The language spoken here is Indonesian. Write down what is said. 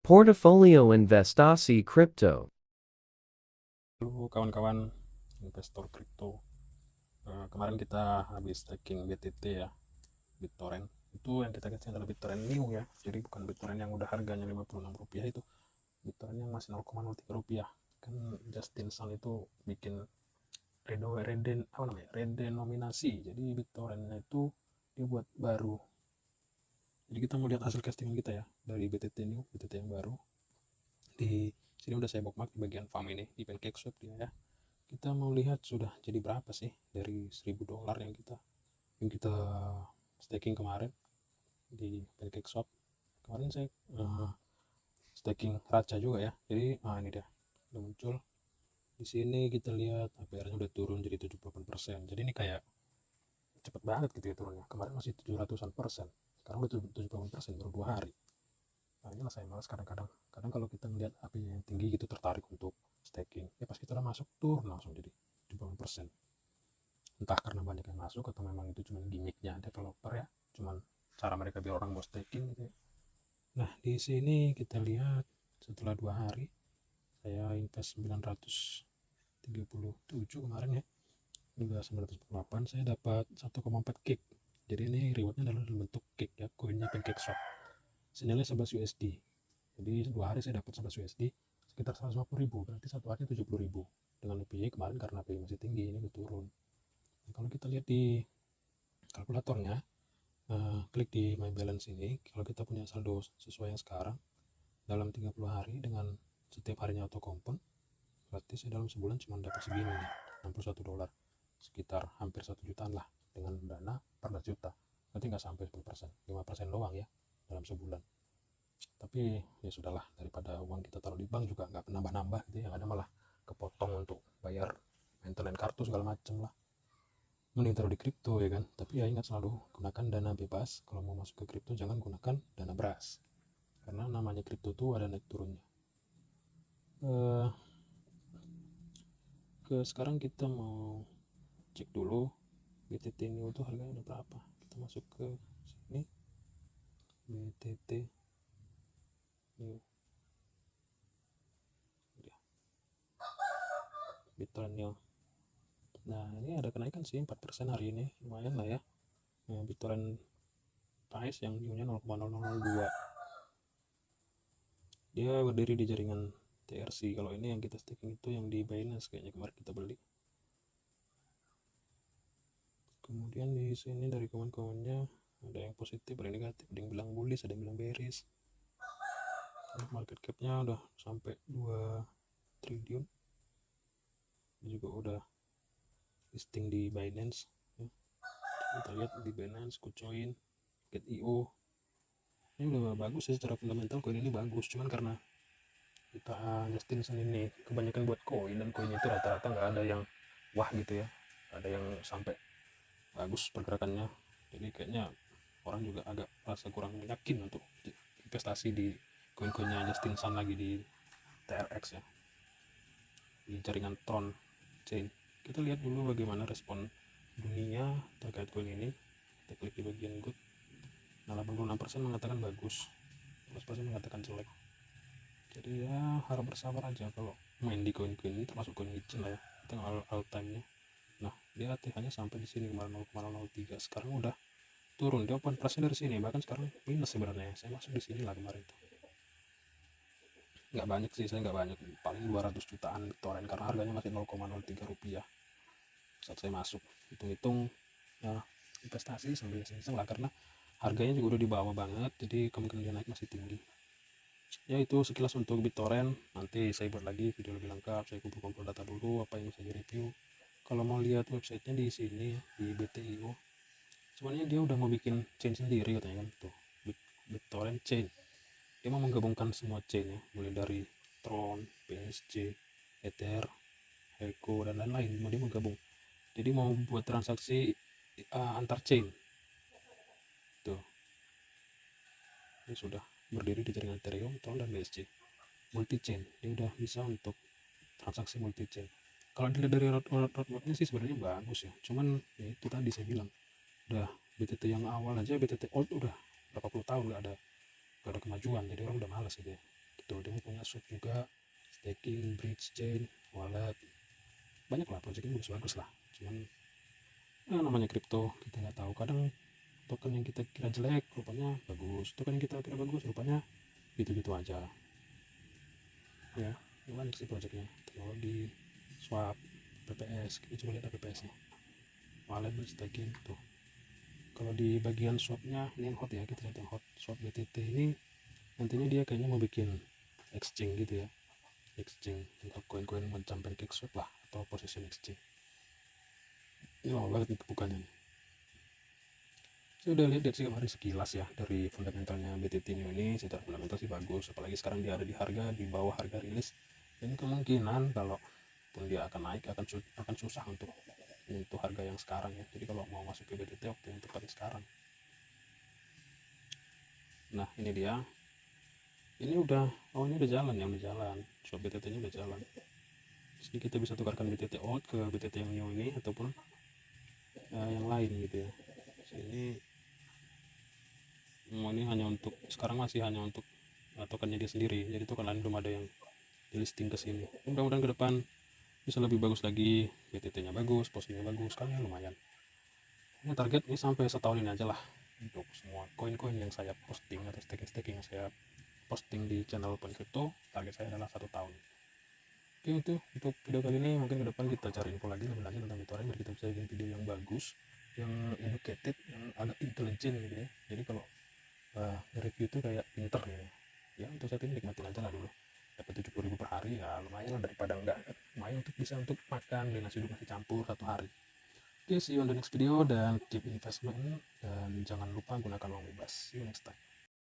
Portfolio Investasi Crypto. Halo kawan-kawan investor kripto. Kemarin kita habis staking BTT ya, BitTorrent. Itu yang kita kasih adalah BitTorrent new ya. Jadi bukan BitTorrent yang udah harganya Rp56 itu. BitTorrent yang masih Rp0,03. Kan Justin Sun itu bikin redenominasi. Jadi BitTorrentnya itu dia buat baru. Jadi kita mau lihat hasil castingan kita ya dari BTT new, BTT yang baru. Di sini udah saya bookmark di bagian farm ini di PancakeSwap dia ya. Kita mau lihat sudah jadi berapa sih dari $1.000 yang kita staking kemarin di PancakeSwap. Kemarin saya staking Raja juga ya. Jadi ini dia udah muncul. Di sini kita lihat APR-nya udah turun jadi 78%. Jadi ini kayak cepet banget gitu ya turunnya. Kemarin masih 700-an persen. Sekarang udah 78% baru 2 hari. Nah inilah saya malas kadang-kadang. Kadang kalau kita ngeliat api yang tinggi gitu tertarik untuk staking. Ya pas kita udah masuk turun langsung jadi 78%. Entah karena banyak yang masuk atau memang itu cuma gimmicknya developer ya, cuman cara mereka biar orang mau staking gitu ya. Nah di sini kita lihat setelah 2 hari saya invest 937 kemarin ya, juga 948 saya dapat 1,4 kick. Jadi ini rewardnya adalah dalam bentuk kick ya, koinnya PancakeSwap senilai 11 USD. Jadi 2 hari saya dapat 11 USD sekitar 150.000, berarti satu hari 70.000 dengan API kemarin karena API masih tinggi ini udah turun. Nah, kalau kita lihat di kalkulatornya, klik di my balance ini, kalau kita punya saldo sesuai yang sekarang dalam 30 hari dengan setiap harinya auto compound, berarti saya dalam sebulan cuma dapat segini nih, $61, sekitar hampir 1 jutaan lah dengan dana 14 juta. Berarti nggak sampai 10%, 5% doang ya dalam sebulan. Tapi ya sudahlah, daripada uang kita taruh di bank juga nggak nambah-nambah gitu, yang ada malah kepotong untuk bayar maintenance kartu segala macem lah. Mending taruh di kripto ya kan. Tapi ya ingat selalu gunakan dana bebas. Kalau mau masuk ke kripto jangan gunakan dana beras, karena namanya kripto tuh ada naik turunnya. Sekarang kita mau cek dulu BTT new tuh harganya udah berapa. Kita masuk ke sini, BTT new, BitTorrent new. Nah ini ada kenaikan sih 4% hari ini, lumayan lah ya. Nah, BitTorrent price yang new nya 0,0002, dia berdiri di jaringan TRC. Kalau ini yang kita staking itu yang di Binance kayaknya kemarin kita beli. Kemudian di sini dari kawan-kawannya ada yang positif, ada yang negatif, ada yang bilang bullish, ada yang bilang bearish. Market capnya udah sampai 2 triliun. Ini juga udah listing di Binance ya. Kita lihat di Binance, KuCoin, Get.io. Ini udah bagus ya secara fundamental, koin ini bagus. Cuman karena kita Justin Sun ini kebanyakan buat koin, dan koin itu rata-rata nggak ada yang wah gitu ya, ada yang sampai bagus pergerakannya. Jadi kayaknya orang juga agak rasa kurang yakin untuk investasi di koin-koinnya Justin Sun lagi di TRX ya, di jaringan Tron Chain. Kita lihat dulu bagaimana respon dunia terkait koin ini. Kita klik di bagian good. Nah 86% mengatakan bagus, 11% mengatakan jelek. Jadi ya harap bersabar aja kalau main di koin-koin ini, termasuk koin micin lah ya. Kita all time nya. Nah dia ATH-nya sampai di sini kemarin 0,003, sekarang udah turun. Dia open price dari sini, bahkan sekarang minus sebenarnya. Saya masuk di sini lah kemarin itu. Nggak banyak sih, saya nggak banyak, paling 200 jutaan BitTorrent karena harganya masih 0,03 rupiah saat saya masuk. Hitung-hitung ya investasi sambil iseng lah, karena harganya juga udah di bawah banget, jadi kemungkinan dia naik masih tinggi. Ya itu sekilas untuk BitTorrent. Nanti saya buat lagi video lebih lengkap, saya kumpul-kumpul data dulu apa yang bisa di review. Kalau mau lihat websitenya di sini di BTIO. Sebenarnya dia udah mau bikin chain sendiri katanya kan, tuh BitTorrent chain. Dia mau menggabungkan semua chain ya, mulai dari Tron, BSC, Ether, Heco dan lain-lain. Mau dia menggabung. Jadi mau buat transaksi antar chain. Tuh. Ini sudah berdiri di jaringan Ethereum, Tron dan BSC. Multi chain. Dia udah bisa untuk transaksi multi chain. Kalau dilihat dari roadmapnya sih sebenarnya bagus ya. Cuman ya itu tadi saya bilang, udah BTT yang awal aja, BTT old udah berapa puluh tahun nggak ada kemajuan, jadi orang udah malas gitu ya. kripto. Dia punya swap juga, staking, bridge chain, wallet, banyak lah projectnya, bagus lah. Cuman namanya kripto, kita nggak tahu, kadang token yang kita kira jelek rupanya bagus, token yang kita kira bagus rupanya gitu-gitu aja ya. Banyak sih projectnya, teknologi, swap, PPS. Kita coba lihat PPS nya, wallet, staking tuh. Kalau di bagian swapnya ini yang hot ya, kita lihat yang hot. Swap BTT ini nantinya dia kayaknya mau bikin exchange gitu ya, exchange untuk koin-koin macam pancake swap lah, atau position exchange. Ini lama banget nih bukannya nih. Saya udah lihat sih kemarin sekilas ya, dari fundamentalnya BTT ini secara fundamental sih bagus, apalagi sekarang dia ada di harga di bawah harga rilis, dan kemungkinan kalau pun dia akan naik akan susah untuk harga yang sekarang ya. Jadi kalau mau masuk ke BTT waktu yang tepat sekarang. Nah ini dia, ini udah jalan ya, udah jalan, swap BTT nya udah jalan. Jadi kita bisa tukarkan BTT old ke BTT yang new ini, ataupun yang lain gitu ya. Ini hanya untuk sekarang, masih hanya untuk tokennya dia sendiri, jadi token lain belum ada yang di listing ke sini. Mudah-mudahan ke depan bisa lebih bagus lagi, BTT nya bagus, postingnya bagus, kan ya lumayan. Ini target ini sampai setahun ini aja lah, untuk semua koin-koin yang saya posting atau staking yang saya posting di channel Pon Crypto. Target saya adalah 1 tahun. Oke, itu untuk video kali ini. Mungkin ke depan kita cari info lagi lebih lanjut tentang BitTorrent, biar kita bisa bikin video yang bagus, yang educated, yang agak intelijen gitu ya. Jadi kalau review itu kayak pinter ya. Untuk saat ini nikmatin aja lah dulu, dapat 70.000 per hari ya lumayan lah, daripada enggak. Lumayan untuk bisa untuk makan dengan nasi uduk, nasi campur 1 hari. Oke, see you on the next video, dan keep investment, dan jangan lupa gunakan uang bebas. See you next time.